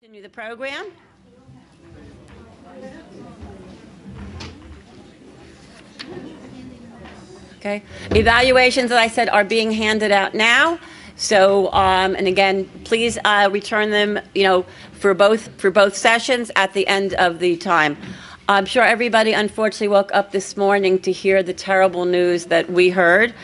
Continue the program. Okay. Evaluations, as I said, are being handed out now. So, and again, please return them, for both sessions at the end of the time. I'm sure everybody unfortunately woke up this morning to hear the terrible news that we heard.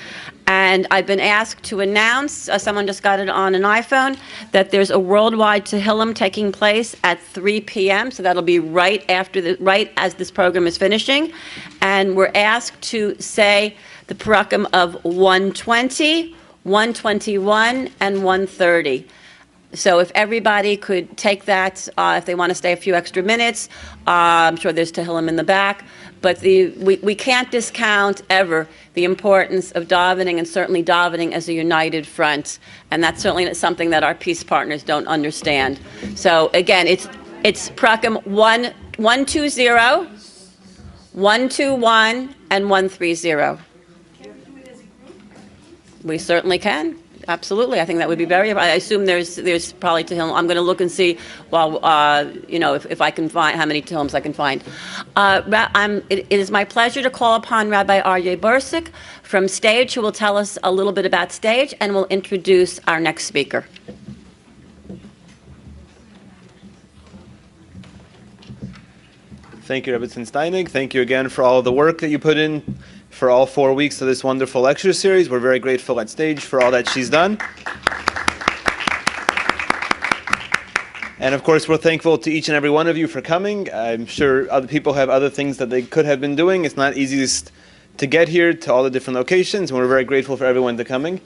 And I've been asked to announce, someone just got it on an iPhone, that there's a worldwide Tehillim taking place at 3 p.m. So that'll be right as this program is finishing. And we're asked to say the parakim of 120, 121, and 130. So if everybody could take that, if they want to stay a few extra minutes, I'm sure there's Tehillim in the back, but we can't discount ever the importance of davening, and certainly davening as a united front. And that's certainly something that our peace partners don't understand. So again, it's parakim 120, 121, and 130. We certainly can. Absolutely, I think that would be very. I assume there's probably Tehillim. I'm going to look and see, if I can find how many Tehillims I can find. It is my pleasure to call upon Rabbi Aryeh Bursik from STAJE, who will tell us a little bit about STAJE, and will introduce our next speaker. Thank you, Rabbi Steinig. Thank you again for all of the work that you put in for all 4 weeks of this wonderful lecture series. We're very grateful at STAJE for all that she's done. And of course, we're thankful to each and every one of you for coming. I'm sure other people have other things that they could have been doing. It's not easiest to get here to all the different locations, and we're very grateful for everyone to coming.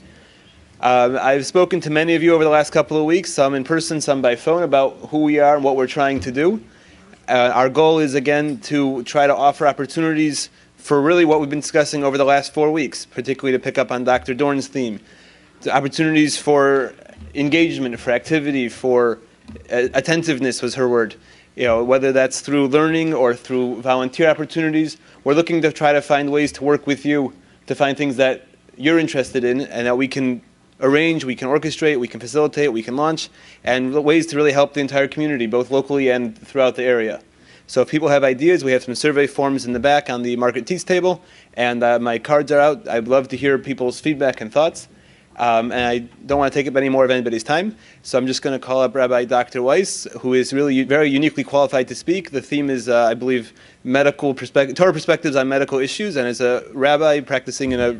I've spoken to many of you over the last couple of weeks, some in person, some by phone, about who we are and what we're trying to do. Our goal is, again, to try to offer opportunities for really what we've been discussing over the last 4 weeks, particularly to pick up on Dr. Dorn's theme. The opportunities for engagement, for activity, for attentiveness was her word. Whether that's through learning or through volunteer opportunities, we're looking to try to find ways to work with you to find things that you're interested in and that we can arrange, we can orchestrate, we can facilitate, we can launch, and ways to really help the entire community, both locally and throughout the area. So if people have ideas, we have some survey forms in the back on the Margaret Tietz table, and my cards are out. I'd love to hear people's feedback and thoughts. And I don't want to take up any more of anybody's time, so I'm just going to call up Rabbi Dr. Weiss, who is really very uniquely qualified to speak. The theme is, I believe, Torah perspectives on medical issues, and as a rabbi practicing in a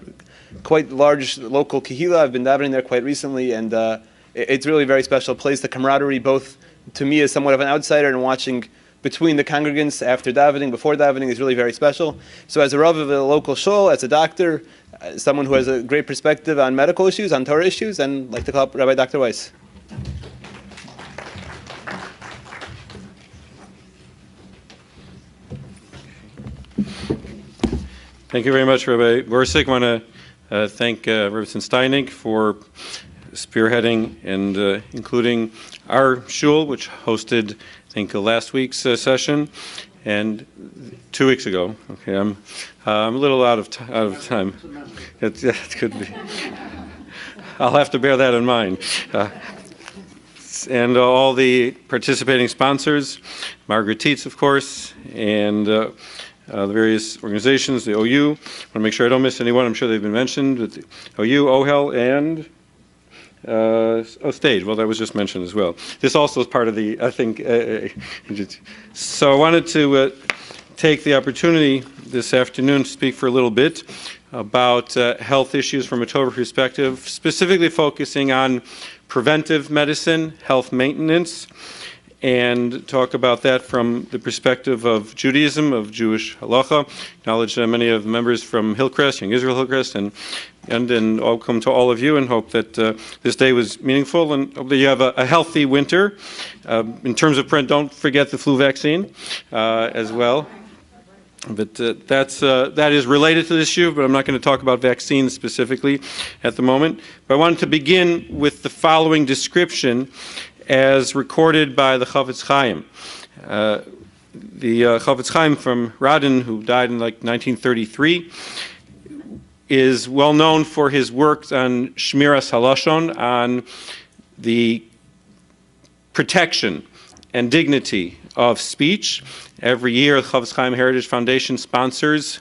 quite large local kehillah, I've been davening there quite recently, and it's really a very special place. The camaraderie, both to me as somewhat of an outsider and watching between the congregants after davening, before davening, is really very special. So as a Rav of a local shul, as a doctor, someone who has a great perspective on medical issues, on Torah issues, and I'd like to call up Rabbi Dr. Weiss. Thank you very much, Rabbi Bursik. I want to thank Rabbi Steinig for spearheading and including our shul, which hosted, I think, last week's session, and 2 weeks ago. Okay, I'm a little out of time. It could be. I'll have to bear that in mind. And all the participating sponsors, Margaret Tietz, of course, and the various organizations, the OU. I want to make sure I don't miss anyone. I'm sure they've been mentioned. But the OU, OHEL, and STAJE. Well, that was just mentioned as well. This also is part of the, I think. So I wanted to take the opportunity this afternoon to speak for a little bit about health issues from a Torah perspective, specifically focusing on preventive medicine, health maintenance, and talk about that from the perspective of Judaism, of Jewish halacha. Acknowledge many of the members from Hillcrest, Young Israel Hillcrest, and welcome to all of you, and hope that this day was meaningful, and hope that you have a healthy winter. In terms of print, don't forget the flu vaccine as well. But that is related to this issue, but I'm not going to talk about vaccines specifically at the moment. But I wanted to begin with the following description as recorded by the Chafetz Chaim. The Chafetz Chaim from Radin, who died in 1933, is well known for his work on Shmiras Halashon, on the protection and dignity of speech. Every year, the Chofetz Chaim Heritage Foundation sponsors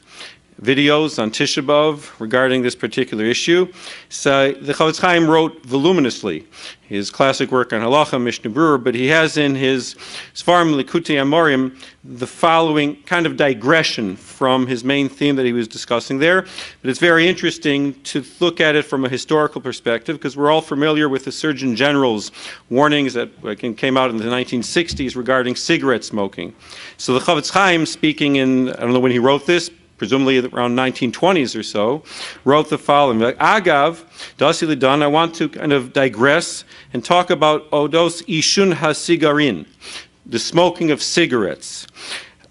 videos on Tisha B'Av regarding this particular issue. So the Chofetz Chaim wrote voluminously his classic work on Halacha, Mishnah Berurah, but he has in his Sfarim Likutei Amorim the following kind of digression from his main theme that he was discussing there. But it's very interesting to look at it from a historical perspective, because we're all familiar with the Surgeon General's warnings that came out in the 1960s regarding cigarette smoking. So the Chofetz Chaim, speaking in, I don't know when he wrote this, presumably around 1920s or so, wrote the following: Agav, Dasi Lidan, I want to kind of digress and talk about Odos Ishun HaSigarin, the smoking of cigarettes.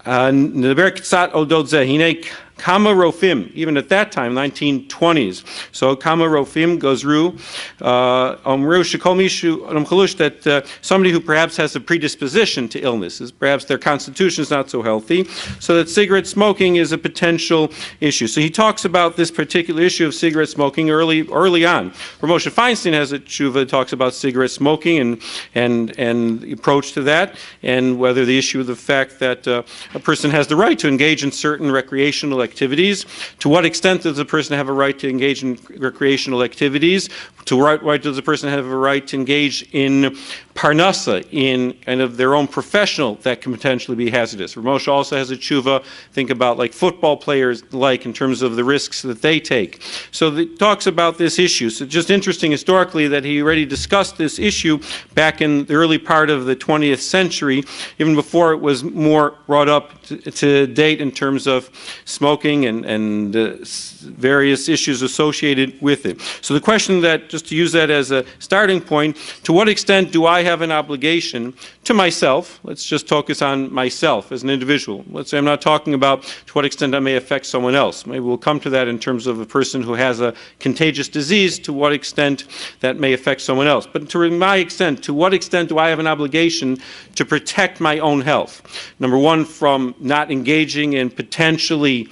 Nedaber Ktsat Odot Zeh, Hine Kama Rofim, even at that time, 1920s. So Kama Rofim Gozru, Omru Shekol Mishu Chalush, that somebody who perhaps has a predisposition to illnesses, perhaps their constitution is not so healthy, so that cigarette smoking is a potential issue. So he talks about this particular issue of cigarette smoking early on. Moshe Feinstein has a tshuva, talks about cigarette smoking and the approach to that, and whether the issue of the fact that a person has the right to engage in certain recreational activities. To what extent does a person have a right to engage in recreational activities? To what right does a person have a right to engage in parnasa, in kind of their own professional that can potentially be hazardous? Ramosha also has a tshuva, think about like football players, like in terms of the risks that they take. So it talks about this issue. So just interesting historically that he already discussed this issue back in the early part of the 20th century, even before it was more brought up to date in terms of smoking and various issues associated with it. So the question that, just to use that as a starting point, to what extent do I have an obligation to myself? Let's just focus on myself as an individual. Let's say I'm not talking about to what extent I may affect someone else. Maybe we'll come to that in terms of a person who has a contagious disease, to what extent that may affect someone else. But to my extent, to what extent do I have an obligation to protect my own health? Number one, from not engaging in potentially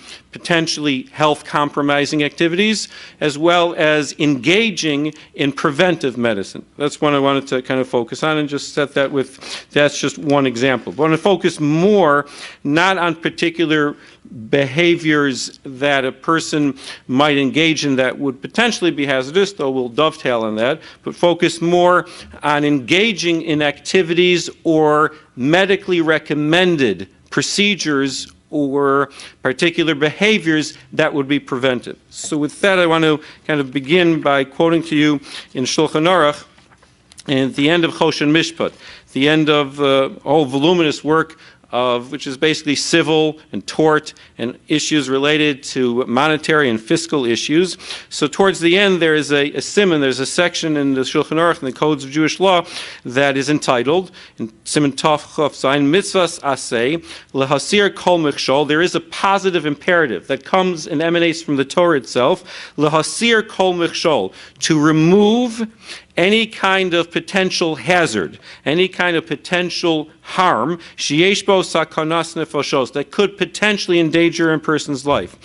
health compromising activities, as well as engaging in preventive medicine. That's what I wanted to kind of focus on, and just set that with, that's just one example. But I want to focus more not on particular behaviors that a person might engage in that would potentially be hazardous, though we'll dovetail on that, but focus more on engaging in activities or medically recommended procedures or particular behaviors that would be preventive. So with that, I want to kind of begin by quoting to you in Shulchan Aruch, and at the end of Choshen Mishpat, the end of the whole voluminous work of, which is basically civil and tort and issues related to monetary and fiscal issues. So towards the end, there is a siman, there's a section in the Shulchan Aruch, in the Codes of Jewish Law, that is entitled, in Siman Tov Chof Zayin, Mitzvahs Aseh, Lehasir Kol Mechshol. There is a positive imperative that comes and emanates from the Torah itself, Lehasir Kol Mechshol, to remove any kind of potential hazard, any kind of potential harm, sheyesh bo sakanas nefoshos, that could potentially endanger a person's life.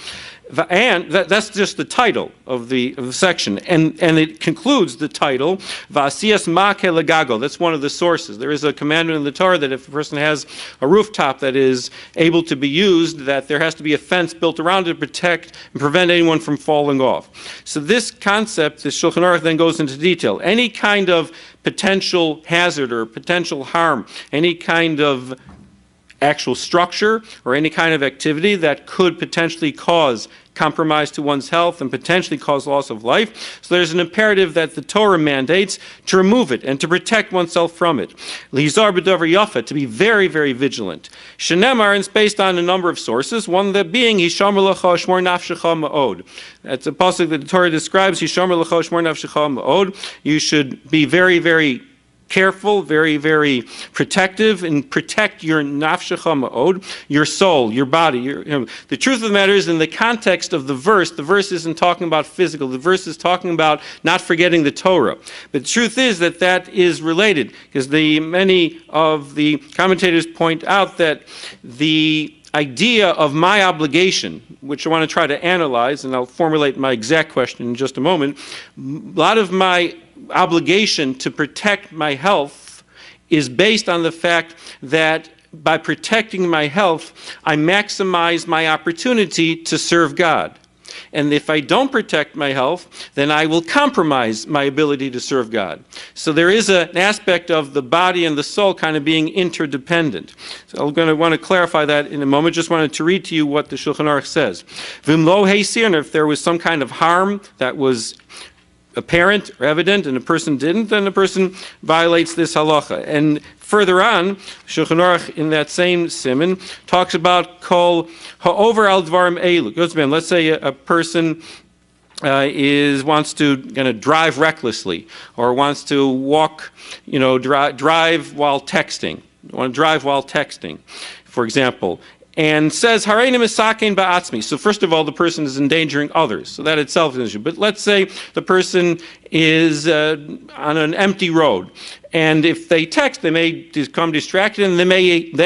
And that's just the title of the section. And it concludes the title, Va'asiyas make legago. That's one of the sources. There is a commandment in the Torah that if a person has a rooftop that is able to be used, that there has to be a fence built around it to protect and prevent anyone from falling off. So this concept, the Shulchan Aruch then goes into detail. Any kind of potential hazard or potential harm, any kind of actual structure or any kind of activity that could potentially cause compromise to one's health and potentially cause loss of life. So there's an imperative that the Torah mandates to remove it and to protect oneself from it. Lihizar b'davar yafa, to be very, very vigilant. Shenemar, and it's based on a number of sources, one that being Hishamar lecha shmor nafshecha ma'od. That's a pasuk that the Torah describes, Hishamar lecha shmor nafshecha ma'od. You should be very, very careful, very, very protective, and protect your nafshecha ma'od, your soul, your body. The truth of the matter is, in the context of the verse isn't talking about physical. The verse is talking about not forgetting the Torah. But the truth is that is related, because many of the commentators point out that the idea of my obligation, which I want to try to analyze, and I'll formulate my exact question in just a moment, a lot of my obligation to protect my health is based on the fact that by protecting my health, I maximize my opportunity to serve God. And if I don't protect my health, then I will compromise my ability to serve God. So there is an aspect of the body and the soul kind of being interdependent. So I'm going to want to clarify that in a moment. Just wanted to read to you what the Shulchan Aruch says. V'imlo heisir, if there was some kind of harm that was apparent or evident and a person didn't, then the person violates this halacha. And further on, Shulchan Aruch in that same siman talks about kol ha'over al dvarim elu. Let's say a person wants to drive recklessly, or wants to walk, drive while texting. Want to drive while texting, for example. And says, Hareinu misakein ba'atzmi. So first of all, the person is endangering others. So that itself is an issue. But let's say the person is on an empty road. And if they text, they may become distracted, and they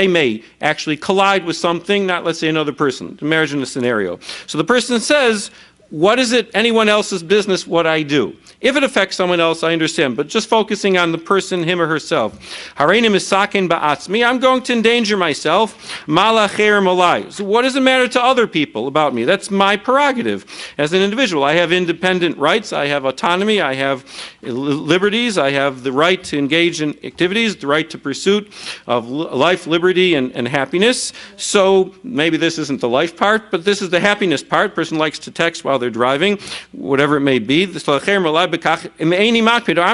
may actually collide with something, not, let's say, another person. Imagine a scenario. So the person says, what is it anyone else's business what I do? If it affects someone else, I understand. But just focusing on the person, him or herself. Hareinu misakein ba'atzmi. I'm going to endanger myself. Ma lacher malai. So what does it matter to other people about me? That's my prerogative as an individual. I have independent rights. I have autonomy. I have liberties. I have the right to engage in activities, the right to pursuit of life, liberty, and happiness. So maybe this isn't the life part, but this is the happiness part. Person likes to text while they're driving, whatever it may be. I'm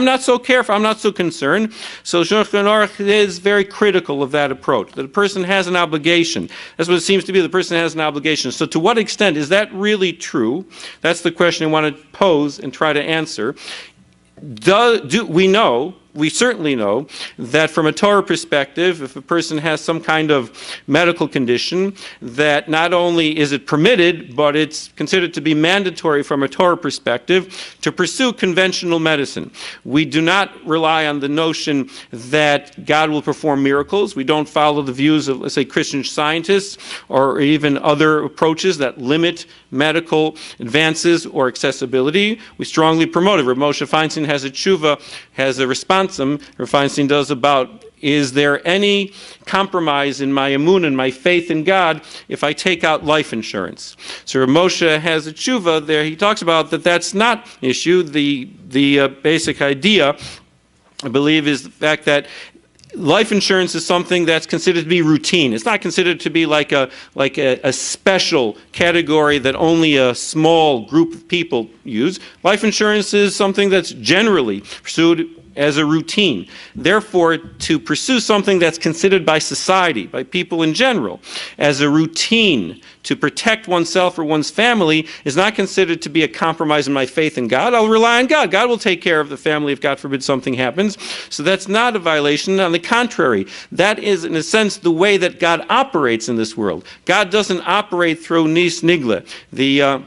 not so careful, I'm not so concerned. So Shulchan Aruch is very critical of that approach, that a person has an obligation. That's what it seems to be, the person has an obligation. So to what extent is that really true? That's the question I want to pose and try to answer. We certainly know that from a Torah perspective, if a person has some kind of medical condition, that not only is it permitted, but it's considered to be mandatory from a Torah perspective to pursue conventional medicine. We do not rely on the notion that God will perform miracles. We don't follow the views of, let's say, Christian scientists or even other approaches that limit medical advances or accessibility. We strongly promote it. Rav Moshe Feinstein has a tshuva, has a response Rav Feinstein does about, is there any compromise in my emunah and my faith in God if I take out life insurance? So Rav Moshe has a tshuva there. He talks about that that's not an issue. The basic idea, I believe, is the fact that life insurance is something that's considered to be routine. It's not considered to be like a special category that only a small group of people use. Life insurance is something that's generally pursued as a routine. Therefore, to pursue something that's considered by society, by people in general, as a routine to protect oneself or one's family is not considered to be a compromise in my faith in God. I'll rely on God. God will take care of the family if, God forbid, something happens. So that's not a violation. On the contrary, that is, in a sense, the way that God operates in this world. God doesn't operate through nis nigla. The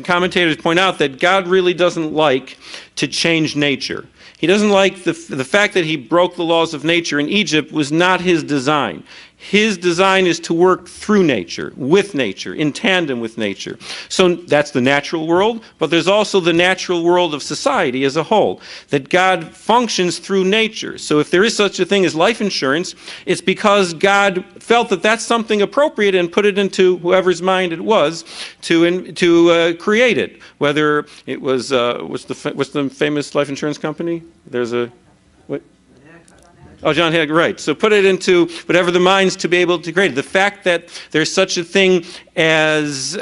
commentators point out that God really doesn't like to change nature. He doesn't like the fact that he broke the laws of nature in Egypt was not his design. His design is to work through nature, with nature, in tandem with nature. So that's the natural world, but there's also the natural world of society as a whole, that God functions through nature. So if there is such a thing as life insurance, it's because God felt that that's something appropriate and put it into whoever's mind it was to create it. Whether it was, what's the famous life insurance company? There's a... what? Oh, John Haig, right. So put it into whatever the minds to be able to create. The fact that there's such a thing as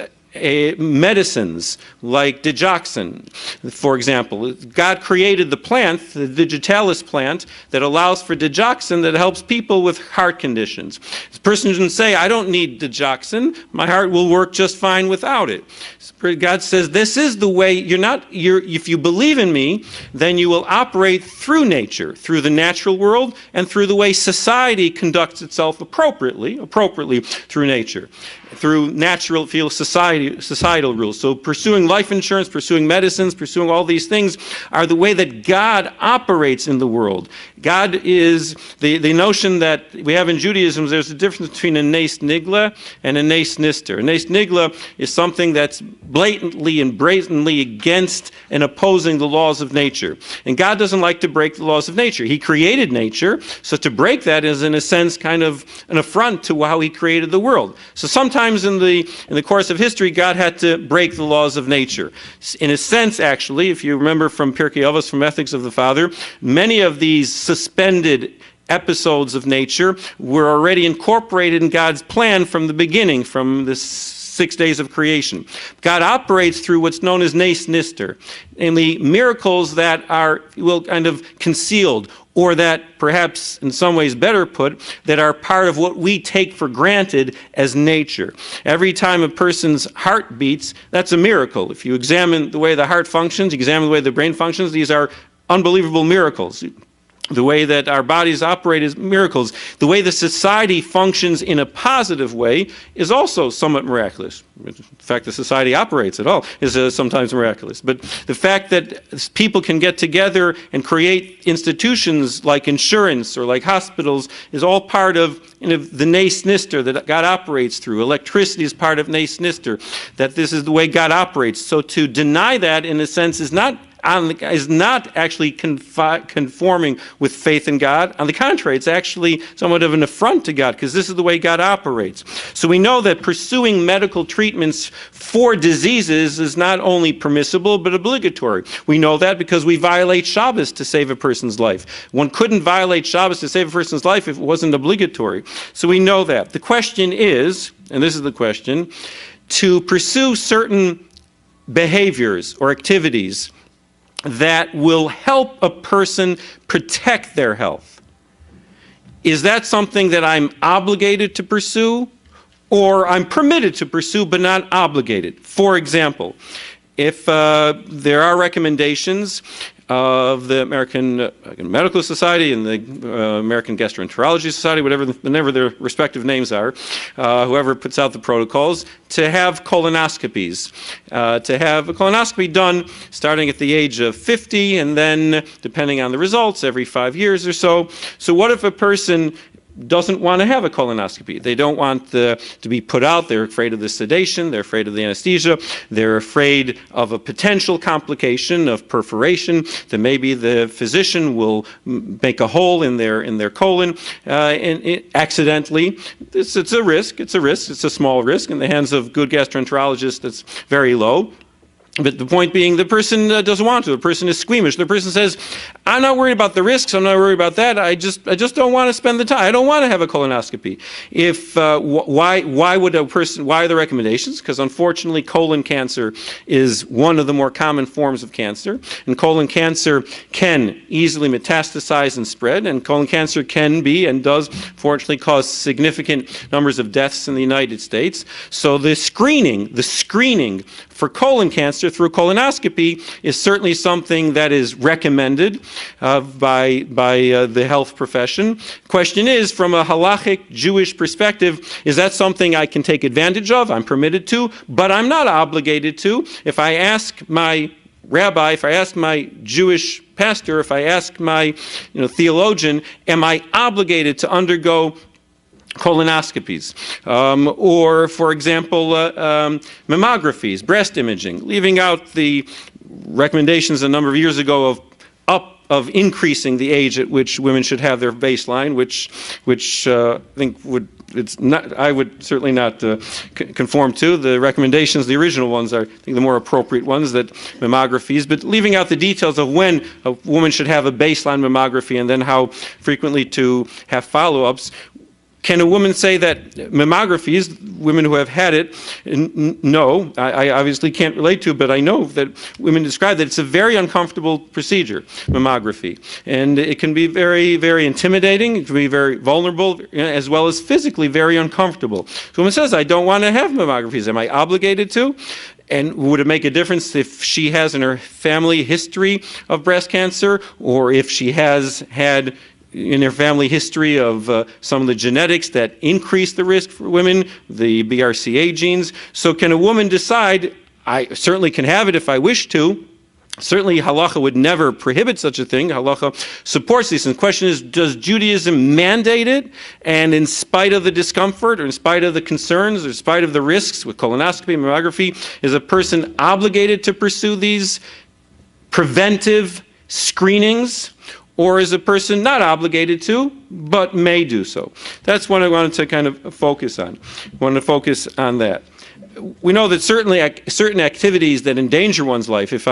medicines like digoxin, for example. God created the plant, the digitalis plant, that allows for digoxin that helps people with heart conditions. The person doesn't say, I don't need digoxin, my heart will work just fine without it. God says, this is the way, if you believe in me, then you will operate through nature, through the natural world, and through the way society conducts itself appropriately through nature, through natural society. societal rules. So pursuing life insurance, pursuing medicines, pursuing all these things are the way that God operates in the world. God is, the notion that we have in Judaism, there's a difference between a nes nigla and a nes nister. A nes nigla is something that's blatantly and brazenly against and opposing the laws of nature. And God doesn't like to break the laws of nature. He created nature, so to break that is in a sense kind of an affront to how he created the world. So sometimes in the course of history, God had to break the laws of nature. In a sense, actually, if you remember from Pirkei Avos, from Ethics of the Father, many of these suspended episodes of nature were already incorporated in God's plan from the beginning, from the 6 days of creation. God operates through what's known as nes nister, namely miracles that are kind of concealed, or that perhaps in some ways better put, that are part of what we take for granted as nature. Every time a person's heart beats, that's a miracle. If you examine the way the heart functions, examine the way the brain functions, these are unbelievable miracles. The way that our bodies operate is miracles. The way the society functions in a positive way is also somewhat miraculous. The fact that society operates at all is sometimes miraculous. But the fact that people can get together and create institutions like insurance or like hospitals is all part of the nes nister that God operates through. Electricity is part of nes nister, that this is the way God operates. So to deny that, in a sense, is not actually conforming with faith in God. On the contrary, it's actually somewhat of an affront to God, because this is the way God operates. So we know that pursuing medical treatments for diseases is not only permissible, but obligatory. We know that because we violate Shabbos to save a person's life. One couldn't violate Shabbos to save a person's life if it wasn't obligatory. So we know that. The question is, and this is the question, to pursue certain behaviors or activities that will help a person protect their health. Is that something that I'm obligated to pursue, or I'm permitted to pursue but not obligated? For example, if there are recommendations of the American Medical Society and the American Gastroenterology Society, whatever their respective names are, whoever puts out the protocols, to have colonoscopies, to have a colonoscopy done starting at the age of 50, and then, depending on the results, every 5 years or so. So what if a person doesn't want to have a colonoscopy? They don't want to be put out. They're afraid of the sedation. They're afraid of the anesthesia. They're afraid of a potential complication of perforation, that maybe the physician will make a hole in their colon and accidentally. It's a risk. It's a small risk. In the hands of good gastroenterologists, that's very low. But the point being, the person doesn't want to. The person is squeamish. The person says, I'm not worried about the risks. I'm not worried about that. I just don't want to spend the time. I don't want to have a colonoscopy. Why are the recommendations? Because unfortunately, colon cancer is one of the more common forms of cancer. And colon cancer can easily metastasize and spread. And colon cancer can be and does, fortunately, cause significant numbers of deaths in the United States. So the screening for colon cancer through colonoscopy is certainly something that is recommended by the health profession. Question is, from a halachic Jewish perspective, is that something I can take advantage of? I'm permitted to, but I'm not obligated to. If I ask my rabbi, if I ask my Jewish pastor, if I ask my theologian, am I obligated to undergo colonoscopies, or, for example, mammographies, breast imaging, leaving out the recommendations a number of years ago of increasing the age at which women should have their baseline, which I think I would certainly not conform to. The recommendations, the original ones, are, I think, the more appropriate ones, that mammographies, but leaving out the details of when a woman should have a baseline mammography and then how frequently to have follow-ups. Can a woman say that mammographies, women who have had it, no, I obviously can't relate to it, but I know that women describe that it's a very uncomfortable procedure, mammography. And it can be very, very intimidating, it can be very vulnerable, as well as physically very uncomfortable. So a woman says, I don't want to have mammographies. Am I obligated to? And would it make a difference if she has in her family history of breast cancer, or if she has had in their family history of some of the genetics that increase the risk for women, the BRCA genes. So can a woman decide, I certainly can have it if I wish to? Certainly, halacha would never prohibit such a thing. Halacha supports this. And the question is, does Judaism mandate it? And in spite of the discomfort, or in spite of the concerns, or in spite of the risks with colonoscopy and mammography, is a person obligated to pursue these preventive screenings? Or is a person not obligated to, but may do so? That's what I wanted to kind of focus on. I wanted to focus on that. We know that certainly certain activities that endanger one's life, if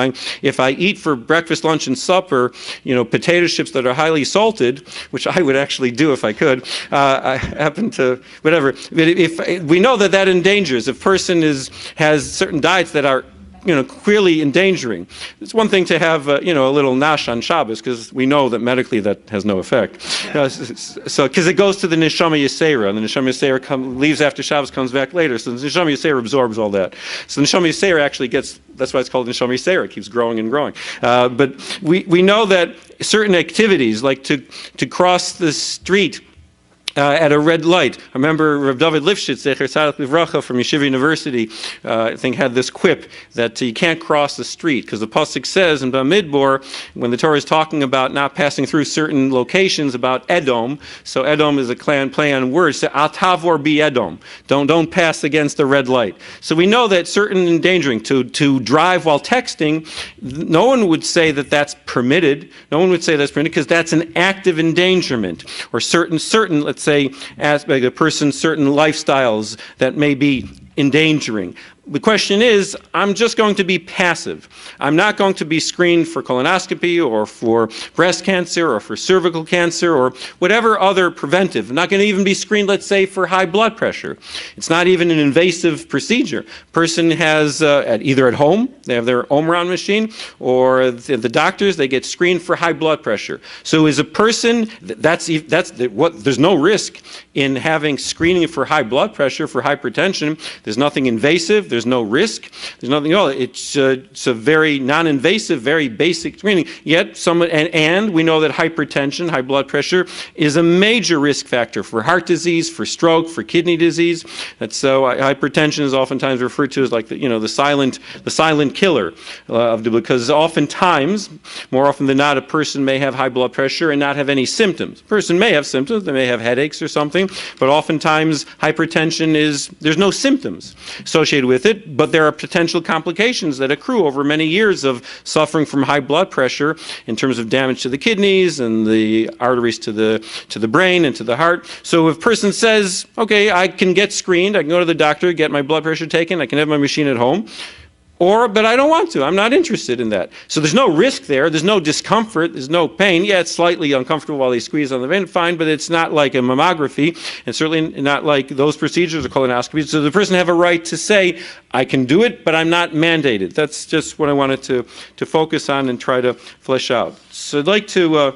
I eat for breakfast, lunch, and supper, potato chips that are highly salted, which I would actually do if I could, I happen to, whatever. But if we know that endangers, if a person has certain diets that are clearly endangering. It's one thing to have, a little nash on Shabbos, because we know that medically that has no effect. So, because it goes to the neshama yisera, and the neshama yisera leaves after Shabbos, comes back later. So the neshama yisera absorbs all that. So the neshama yisera actually gets, that's why it's called neshama yisera. It keeps growing and growing. But we know that certain activities, like to cross the street at a red light. I remember Rav David Lifshitz, Zecher Tzaddik Livracha, from Yeshiva University, I think had this quip that you can't cross the street, because the pasuk says in Bamidbar, when the Torah is talking about not passing through certain locations, about Edom. So Edom is a play on words. So Al Tavor bi Edom. Don't pass against the red light. So we know that certain endangering, to drive while texting, no one would say that that's permitted. No one would say that's permitted, because that's an active endangerment, or certain let's say, aspect of a person's certain lifestyles that may be endangering. The question is, I'm just going to be passive. I'm not going to be screened for colonoscopy or for breast cancer or for cervical cancer or whatever other preventive. I'm not going to even be screened, let's say, for high blood pressure. It's not even an invasive procedure. Person has, either at home, they have their Omron machine, or the doctors, they get screened for high blood pressure. So as a person, there's no risk in having screening for high blood pressure, for hypertension. There's nothing invasive. There's no risk. There's nothing at all. It's a very non-invasive, very basic screening. Yet, and we know that hypertension, high blood pressure, is a major risk factor for heart disease, for stroke, for kidney disease. That's so hypertension is oftentimes referred to as like the silent killer, because oftentimes, more often than not, a person may have high blood pressure and not have any symptoms. A person may have symptoms. They may have headaches or something, but oftentimes hypertension there's no symptoms associated with it, but there are potential complications that accrue over many years of suffering from high blood pressure in terms of damage to the kidneys and the arteries to the brain and to the heart. So if a person says, okay, I can get screened, I can go to the doctor, get my blood pressure taken, I can have my machine at home, but I don't want to. I'm not interested in that. So there's no risk there. There's no discomfort. There's no pain. Yeah, it's slightly uncomfortable while they squeeze on the vein, fine, but it's not like a mammography, and certainly not like those procedures or colonoscopies. So the person have a right to say, I can do it, but I'm not mandated. That's just what I wanted to focus on and try to flesh out. So I'd like to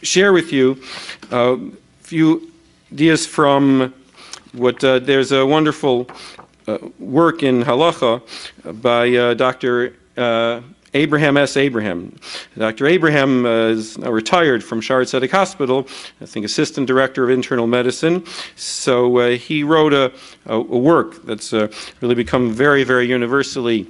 share with you a few ideas from what there's a wonderful work in halacha by Dr. Abraham S. Abraham. Dr. Abraham is now retired from Shaare Zedek Hospital, I think assistant director of internal medicine. So he wrote a work that's really become very, very universally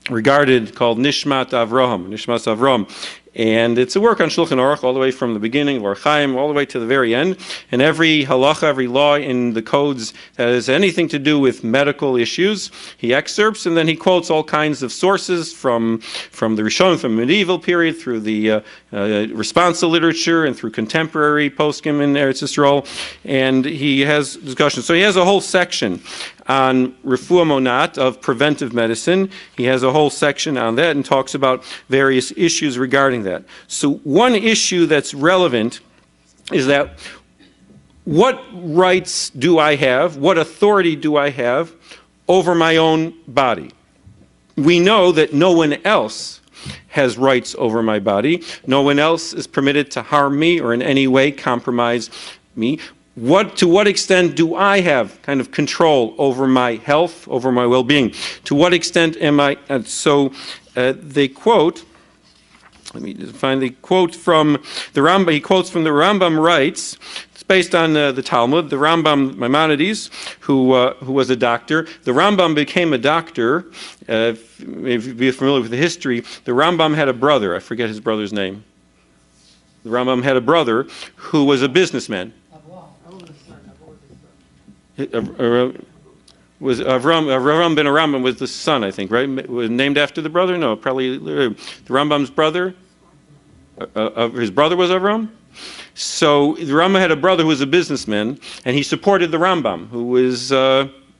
regarded, called Nishmat Avraham. And it's a work on Shulchan Aruch all the way from the beginning, Or Chaim, all the way to the very end. And every halacha, every law in the codes that has anything to do with medical issues, he excerpts, and then he quotes all kinds of sources from the Rishon, from medieval period, through the responsa literature, and through contemporary poskim in Eretz Yisrael. And he has discussions. So he has a whole section on refuah monat, of preventive medicine. He has a whole section on that and talks about various issues regarding that. So one issue that's relevant is that what rights do I have, what authority do I have over my own body? We know that no one else has rights over my body. No one else is permitted to harm me or in any way compromise me. To what extent do I have kind of control over my health, over my well-being? To what extent am I? So they quote let me just find the quote from the Rambam. He quotes from the Rambam, writes, it's based on the Talmud, the Rambam Maimonides, who was a doctor. The Rambam became a doctor. If you're familiar with the history, the Rambam had a brother. I forget his brother's name. The Rambam had a brother who was a businessman. Was Avram ben Rambam was the son, I think, right? Was named after the brother? No, probably the Rambam's brother. His brother was Avram. So the Rambam had a brother who was a businessman, and he supported the Rambam, who was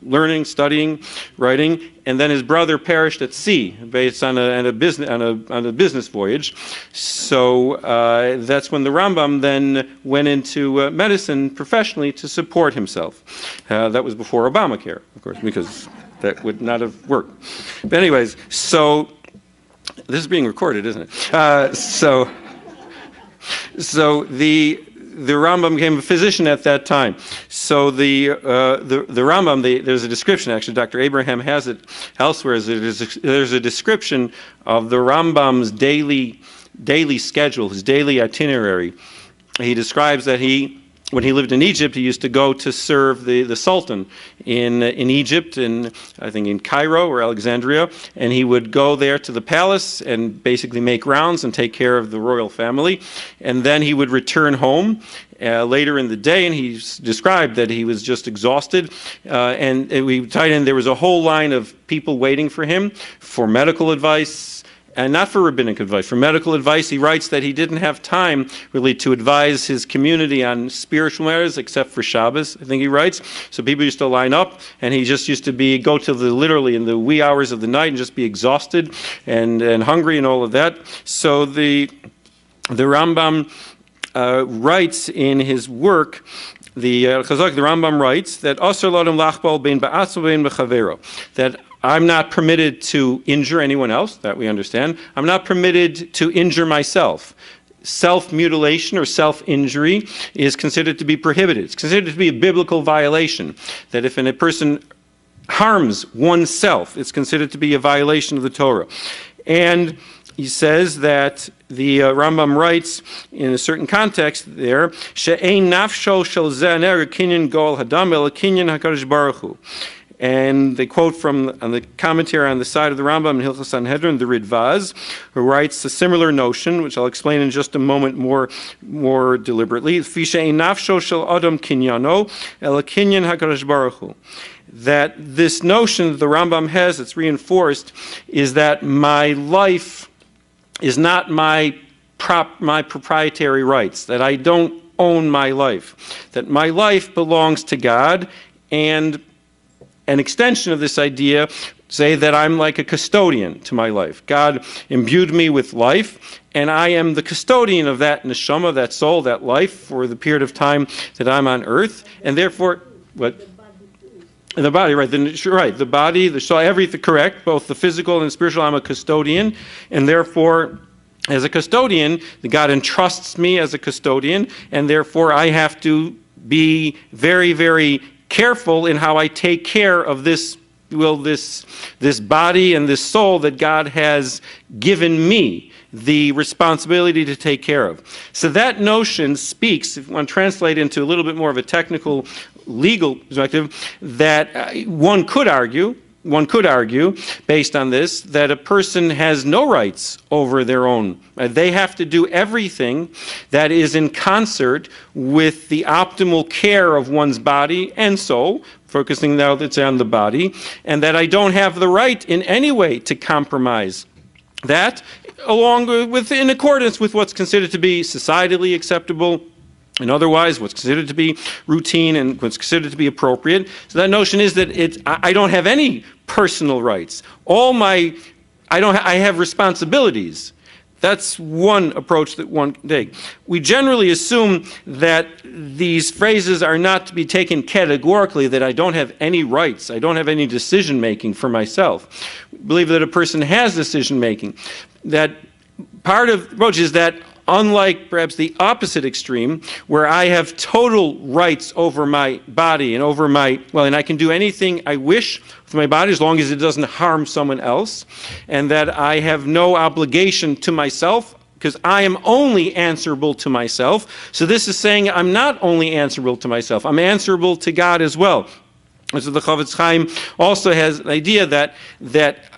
learning, studying, writing, and then his brother perished at sea based on a business voyage. So that's when the Rambam then went into medicine professionally to support himself. That was before Obamacare, of course, because that would not have worked. But anyways, so this is being recorded, isn't it? So the Rambam became a physician at that time. So the Rambam, there's a description, actually, Dr. Abraham has it elsewhere, there's a description of the Rambam's daily schedule, his daily itinerary. He describes that when he lived in Egypt, he used to go to serve the Sultan in Egypt, I think in Cairo or Alexandria, and he would go there to the palace and basically make rounds and take care of the royal family, and then he would return home later in the day, and he described that he was just exhausted, and we tied in, there was a whole line of people waiting for him for medical advice, and not for rabbinic advice, for medical advice. He writes that he didn't have time really to advise his community on spiritual matters except for Shabbos, I think he writes. So people used to line up, and he just used to go to literally in the wee hours of the night and just be exhausted and hungry and all of that. So the Rambam writes in his work, the Rambam writes that Asur l'adam lachbal bein ba'atzmo bein b'chavero, that I'm not permitted to injure anyone else, that we understand. I'm not permitted to injure myself. Self-mutilation or self-injury is considered to be prohibited. It's considered to be a biblical violation, that if a person harms oneself, it's considered to be a violation of the Torah. And he says that the Rambam writes in a certain context there, she'ein nafsho shel zeh ner kinyan gol hadam el kinyan hakadosh baruch hu. And they quote from on the commentary on the side of the Rambam in Hilchos Sanhedrin, the Ridvaz, who writes a similar notion, which I'll explain in just a moment more deliberately. nafsho shel adam kinyano el kinyan hakadosh baruch hu. That this notion that the Rambam has, that's reinforced, is that my life is not my proprietary rights, that I don't own my life, that my life belongs to God, and an extension of this idea, say that I'm like a custodian to my life. God imbued me with life, and I am the custodian of that neshama, that soul, that life, for the period of time that I'm on earth, and therefore, what? The body, right? The body, the soul, everything, correct, both the physical and spiritual. I'm a custodian, and therefore, as a custodian, God entrusts me as a custodian, and therefore I have to be very, very careful in how I take care of this body and this soul that God has given me the responsibility to take care of. So that notion speaks, if one translate into a little bit more of a technical legal perspective, that one could argue, based on this, that a person has no rights over their own. They have to do everything that is in concert with the optimal care of one's body and soul, focusing now that's on the body, and that I don't have the right in any way to compromise that, along with, in accordance with what's considered to be societally acceptable, and otherwise what's considered to be routine and what's considered to be appropriate. So that notion is that I don't have any personal rights. I have responsibilities. That's one approach that one can take. We generally assume that these phrases are not to be taken categorically, that I don't have any rights, I don't have any decision-making for myself. We believe that a person has decision-making. That part of the approach is that, unlike perhaps the opposite extreme, where I have total rights over my body and over and I can do anything I wish with my body as long as it doesn't harm someone else, and that I have no obligation to myself because I am only answerable to myself. So this is saying I'm not only answerable to myself, I'm answerable to God as well. And so the Chavetz Chaim also has an idea that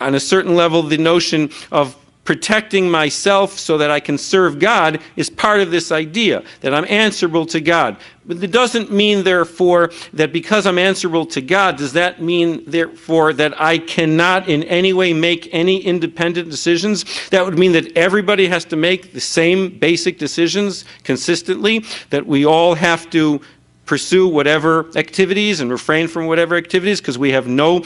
on a certain level, the notion of protecting myself so that I can serve God is part of this idea, that I'm answerable to God. But it doesn't mean, therefore, that because I'm answerable to God, does that mean, therefore, that I cannot in any way make any independent decisions? That would mean that everybody has to make the same basic decisions consistently, that we all have to pursue whatever activities and refrain from whatever activities because we have no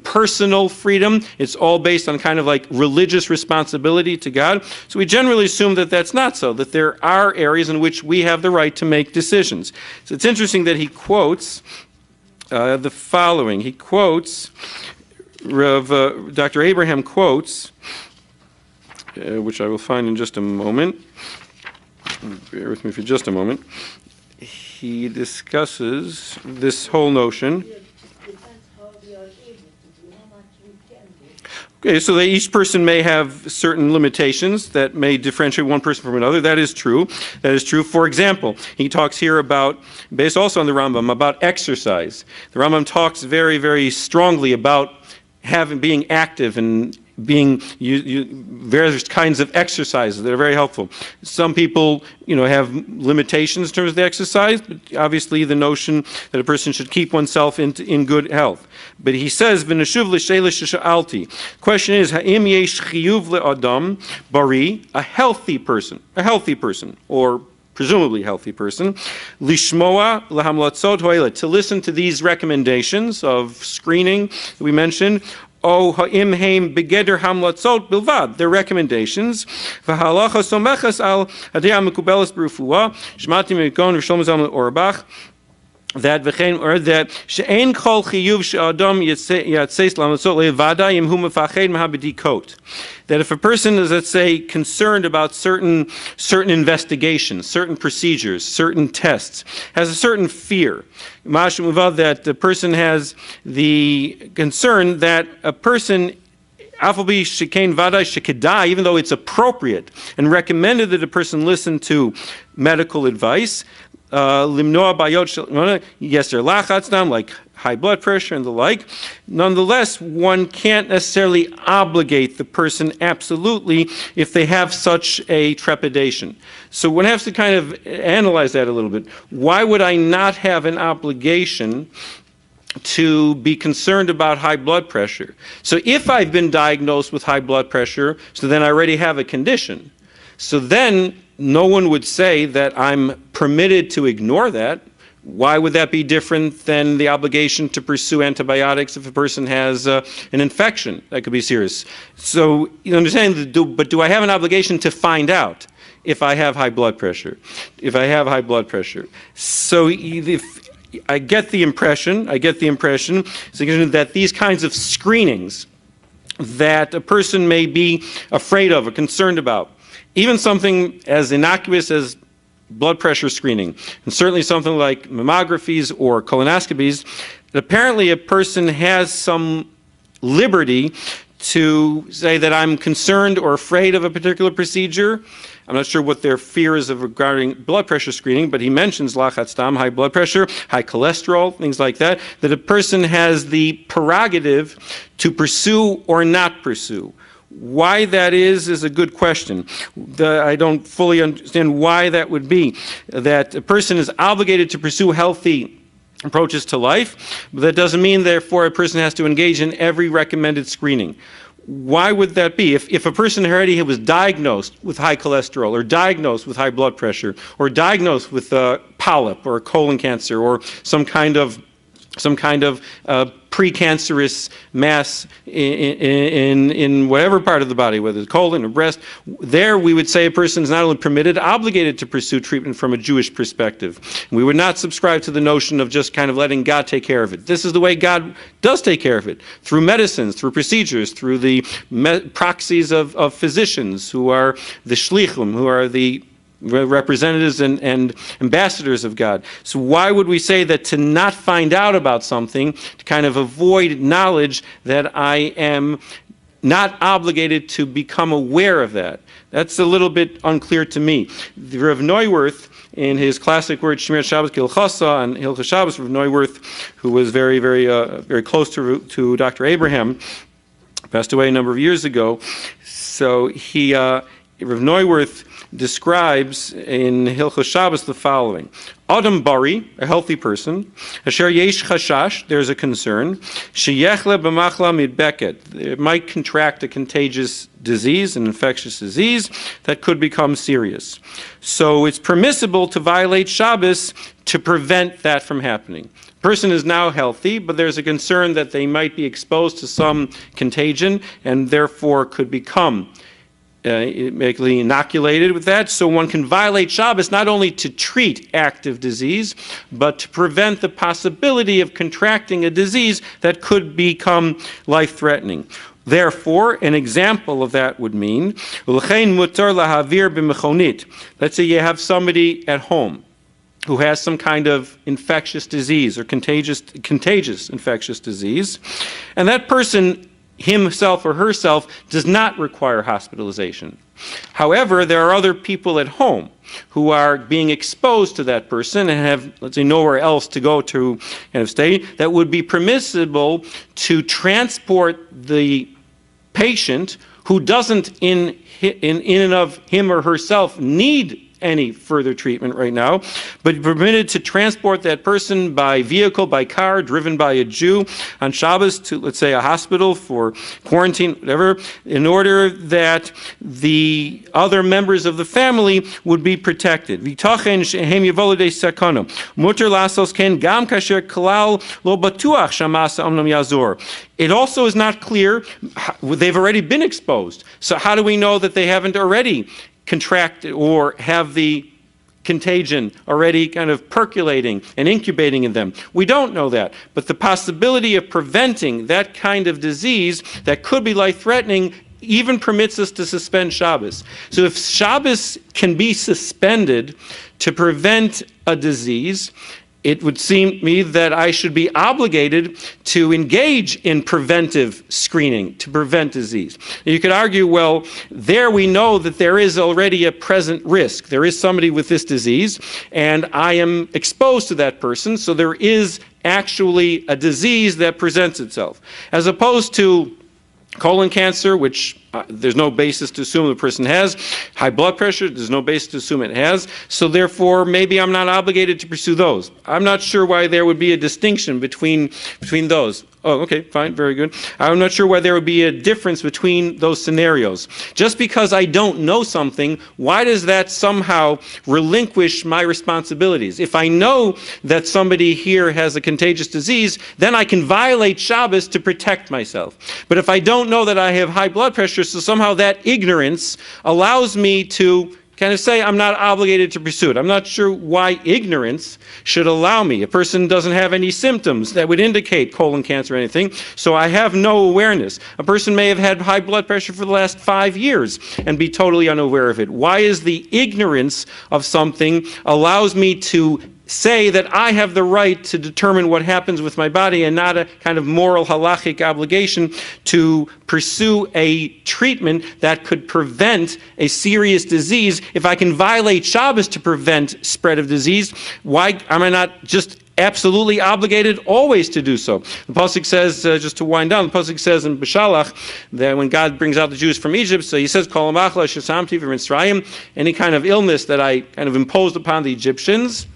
personal freedom. It's all based on kind of like religious responsibility to God. So we generally assume that that's not so, that there are areas in which we have the right to make decisions. So it's interesting that he quotes the following. He quotes, Dr. Abraham quotes, which I will find in just a moment. Bear with me for just a moment. He discusses this whole notion. Okay, so that each person may have certain limitations that may differentiate one person from another. That is true. That is true. For example, he talks here about, based also on the Rambam, about exercise. The Rambam talks very, very strongly about being active and being various kinds of exercises that are very helpful. Some people, have limitations in terms of the exercise, but obviously the notion that a person should keep oneself in good health. But he says, "V'neshuv l'sheila shesha'alti." Question is, ha'im yesh chiyuv le'adam bari, a healthy person, or presumably healthy person, lishmoa lahamlatzot ho'ela, to listen to these recommendations of screening that we mentioned. O ha'im heim begeder hamlatzot bilvad, their recommendations. V'halacha somechas al hadei mekubelas b'refuah, shmati mikon v'shlomo zalman Auerbach, that she'ein kol chiyuv she'adam yatseis lamlatzot le'vada yim hu mefached mehabedikot. That if a person is, let's say, concerned about certain investigations, certain procedures, certain tests, has a certain fear, that the person has the concern that a person, even though it's appropriate and recommended that a person listen to medical advice, like high blood pressure and the like. Nonetheless, one can't necessarily obligate the person absolutely if they have such a trepidation. So one has to kind of analyze that a little bit. Why would I not have an obligation to be concerned about high blood pressure? So if I've been diagnosed with high blood pressure, so then I already have a condition. So then no one would say that I'm permitted to ignore that. Why would that be different than the obligation to pursue antibiotics if a person has an infection that could be serious? So you understand, but do I have an obligation to find out if I have high blood pressure? So if I get the impression that these kinds of screenings that a person may be afraid of or concerned about, even something as innocuous as blood pressure screening, and certainly something like mammographies or colonoscopies, that apparently a person has some liberty to say that I'm concerned or afraid of a particular procedure. I'm not sure what their fear is regarding blood pressure screening, but he mentions lachat stam, high blood pressure, high cholesterol, things like that, that a person has the prerogative to pursue or not pursue. Why that is a good question. I don't fully understand why that would be. That a person is obligated to pursue healthy approaches to life, but that doesn't mean, therefore, a person has to engage in every recommended screening. Why would that be? If a person already was diagnosed with high cholesterol, or diagnosed with high blood pressure, or diagnosed with a polyp or colon cancer, or some kind of precancerous mass in whatever part of the body, whether it's colon or breast, there we would say a person is not only permitted, obligated to pursue treatment from a Jewish perspective. We would not subscribe to the notion of just kind of letting God take care of it. This is the way God does take care of it, through medicines, through procedures, through the proxies of physicians who are the shlichim, who are the representatives and ambassadors of God. So why would we say that to not find out about something, to kind of avoid knowledge, that I am not obligated to become aware of that. That's a little bit unclear to me. The Rav Neuwirth, in his classic work, Shmirat Shabbos K'Hilchasa, on Hilchos Shabbos, Rav Neuwirth, who was very, very close to Dr. Abraham, passed away a number of years ago. So Rav Neuwirth describes in Hilchos Shabbos the following: Adam Bari, a healthy person, Asher Yesh Chashash, there's a concern, Sheyechle b'machla midbeket, it might contract a contagious disease, an infectious disease that could become serious. So it's permissible to violate Shabbos to prevent that from happening. Person is now healthy, but there's a concern that they might be exposed to some contagion and therefore could become inoculated with that. So one can violate Shabbos not only to treat active disease, but to prevent the possibility of contracting a disease that could become life-threatening. Therefore, an example of that would mean, let's say you have somebody at home who has some kind of infectious disease or contagious infectious disease, and that person himself or herself does not require hospitalization. However, there are other people at home who are being exposed to that person and have, let's say, nowhere else to go to kind of stay, that would be permissible to transport the patient who doesn't in and of him or herself need any further treatment right now, but permitted to transport that person by vehicle, by car, driven by a Jew on Shabbos to, let's say, a hospital for quarantine, whatever, in order that the other members of the family would be protected. It also is not clear, they've already been exposed. So how do we know that they haven't already contracted or have the contagion already kind of percolating and incubating in them? We don't know that. But the possibility of preventing that kind of disease that could be life-threatening even permits us to suspend Shabbos. So if Shabbos can be suspended to prevent a disease, it would seem to me that I should be obligated to engage in preventive screening to prevent disease. Now you could argue, well, there we know that there is already a present risk. There is somebody with this disease, and I am exposed to that person, so there is actually a disease that presents itself. As opposed to colon cancer, which there's no basis to assume the person has. High blood pressure, there's no basis to assume it has. So therefore, maybe I'm not obligated to pursue those. I'm not sure why there would be a distinction between those. Oh, okay, fine, very good. I'm not sure why there would be a difference between those scenarios. Just because I don't know something, why does that somehow relinquish my responsibilities? If I know that somebody here has a contagious disease, then I can violate Shabbos to protect myself. But if I don't know that I have high blood pressure, so somehow that ignorance allows me to kind of say I'm not obligated to pursue it. I'm not sure why ignorance should allow me. A person doesn't have any symptoms that would indicate colon cancer or anything, so I have no awareness. A person may have had high blood pressure for the last 5 years and be totally unaware of it. Why is the ignorance of something allows me to say that I have the right to determine what happens with my body and not a kind of moral halachic obligation to pursue a treatment that could prevent a serious disease? If I can violate Shabbos to prevent spread of disease, why am I not just absolutely obligated always to do so? The pasuk says, just to wind down, the pasuk says in B'Shalach that when God brings out the Jews from Egypt, so he says, Kol hamachla shesamti v'mitzrayim, any kind of illness that I kind of imposed upon the Egyptians,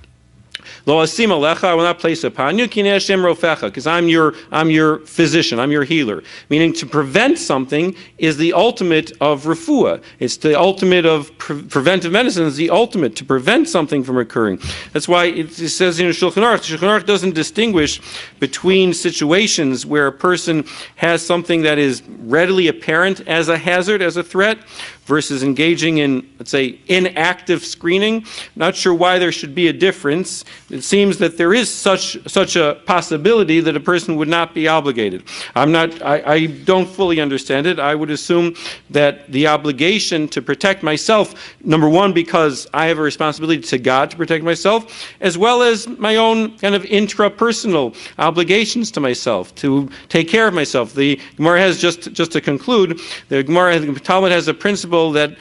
Lo asim alecha, I will not place upon you, kinei Hashem rofecha, because I'm your physician, I'm your healer. Meaning to prevent something is the ultimate of refuah. It's the ultimate of preventive medicine, is the ultimate to prevent something from occurring. That's why it says in Shulchan Aruch doesn't distinguish between situations where a person has something that is readily apparent as a hazard, as a threat, versus engaging in, let's say, inactive screening. Not sure why there should be a difference. It seems that there is such a possibility that a person would not be obligated. I don't fully understand it. I would assume that the obligation to protect myself, number one, because I have a responsibility to God to protect myself, as well as my own kind of intrapersonal obligations to myself, to take care of myself. The Gemara has, just to conclude, the Talmud has a principle that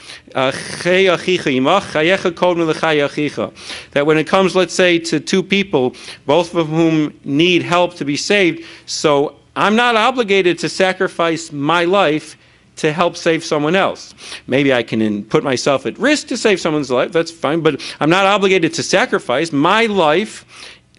that when it comes, let's say, to two people, both of whom need help to be saved, so I'm not obligated to sacrifice my life to help save someone else. Maybe I can put myself at risk to save someone's life, that's fine, but I'm not obligated to sacrifice. My life,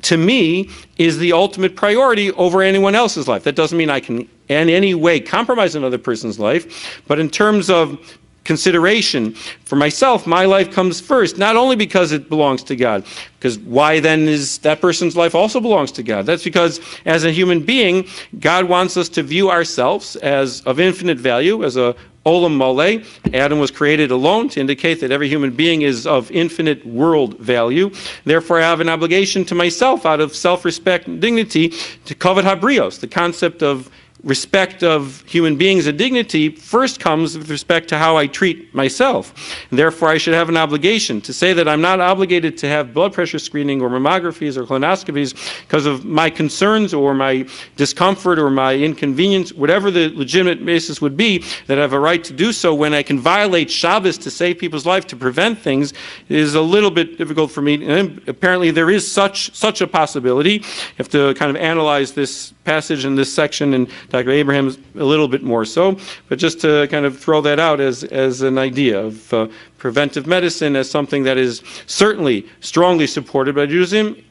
to me, is the ultimate priority over anyone else's life. That doesn't mean I can in any way compromise another person's life, but in terms of consideration for myself, my life comes first, not only because it belongs to God, because why then is that person's life also belongs to God? That's because as a human being, God wants us to view ourselves as of infinite value, as a olam mole. Adam was created alone to indicate that every human being is of infinite world value. Therefore, I have an obligation to myself out of self-respect and dignity to kavod habrios. The concept of respect of human beings and dignity first comes with respect to how I treat myself. And therefore, I should have an obligation to say that I'm not obligated to have blood pressure screening or mammographies or colonoscopies because of my concerns or my discomfort or my inconvenience, whatever the legitimate basis would be, that I have a right to do so when I can violate Shabbos to save people's life, to prevent things, is a little bit difficult for me. And apparently there is such a possibility. You have to kind of analyze this passage in this section, and Dr. Abraham a little bit more so, but just to kind of throw that out as an idea of preventive medicine as something that is certainly strongly supported by Judaism,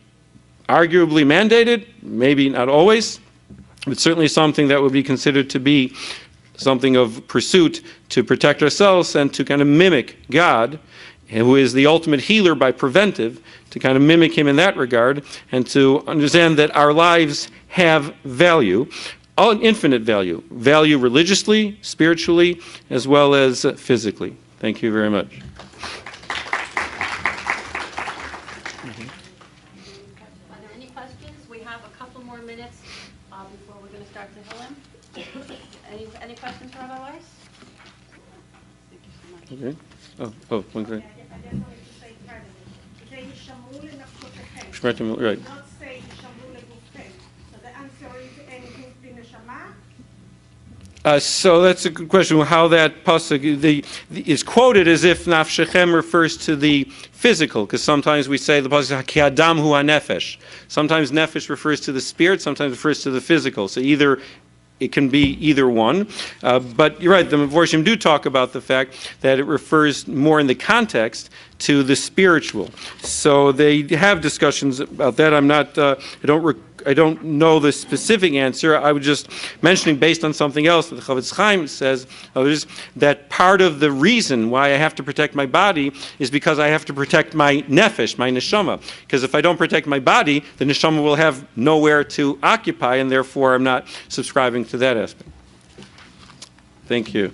arguably mandated, maybe not always, but certainly something that would be considered to be something of pursuit to protect ourselves and to kind of mimic God, who is the ultimate healer by preventive, to kind of mimic him in that regard, and to understand that our lives have value, infinite value, value religiously, spiritually, as well as physically. Thank you very much. Are there any questions? We have a couple more minutes before we're going to start the Hillel. Any questions for Rabbi Weiss? Thank you so much. Okay. One thing. Right. So that's a good question. How that pasuk is quoted as if nafshechem refers to the physical, because sometimes we say the pasuk ki adam hu hanefesh. Sometimes nefesh refers to the spirit, sometimes refers to the physical. So it can be either one. But you're right, the Mevorshim do talk about the fact that it refers more in the context to the spiritual. So they have discussions about that. I don't know the specific answer. I was just mentioning, based on something else, that the Chavetz Chaim says that part of the reason why I have to protect my body is because I have to protect my nefesh, my neshama. Because if I don't protect my body, the neshama will have nowhere to occupy, and therefore I'm not subscribing to that aspect. Thank you.